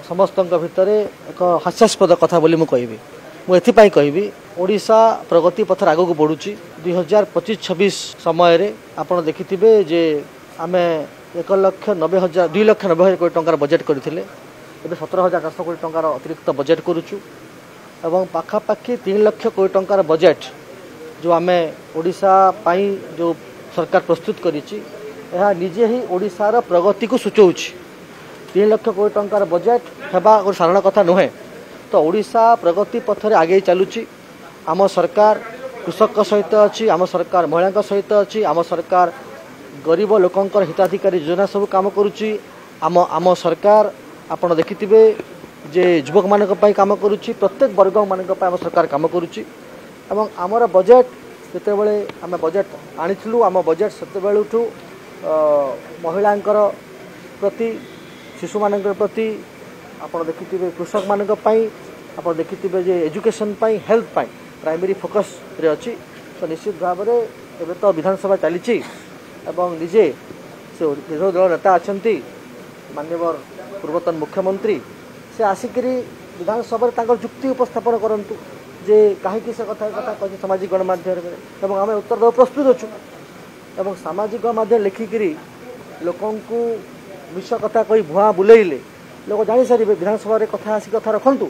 समस्त भितर एक हास्यास्पद कथा बोली मुझे मुझे कहबी ओडिशा प्रगति पथर आगक बढ़ुची 2025-26 समय आपड़ देखिथे जे आम 1,90,000 2,90,000 कोटी टंकार बजेट करते 17,400 कोटी टंकार अतिरिक्त बजेट करुचु एवं पाखापाखि 3 लाख कोटी टंकार बजेट जो आम ओडिशा पाई जो सरकार प्रस्तुत करिछि यह निजे ही ओडिशार प्रगति को सूचौछि 3 लाख कोटी टंकार बजेट हेबा गोटे साधारण कथा नुहे। तो ओडिशा प्रगति पथरे आगे चलुछि। आम सरकार कृषक सहित अच्छी, आम सरकार महिला सहित अच्छी, आम सरकार गरीब लोकंकर हिताधिकारी योजना सब काम करुछि। आम सरकार आपण देखिथिबे जे युवक मानक पई काम करुछि, प्रत्येक वर्ग मानक पई आम सरकार काम करुछि। एवं आमर बजेट जेतेबेले आम बजेट आनिथिलु आम बजेट सेतेबेलुठु महिलांकर प्रति शिशु मानक प्रति आपण देखिथिबे कृषक मानक पई आपण देखिथिबे जे एजुकेशन पई हेल्थ पई प्राइमरी फोकस रे अछि। तो निश्चित भाव में एबे तो विधानसभा चली एवं निजे से विरोधी दल नेता अच्छा माननीय पूर्वतन मुख्यमंत्री से आसिकी विधानसभा जुक्ति उपस्थापन करंतु जे कहीं से कथा कही सामाजिक गणमाध्यम आम उत्तर देव प्रस्तुत अच्छु एवं सामाजिक गणमाध्यम लिखिकी लोक मिश कथा कही भुआ बुलेइले लोक जानी सारे विधानसभा कथा आसी कथा रखु।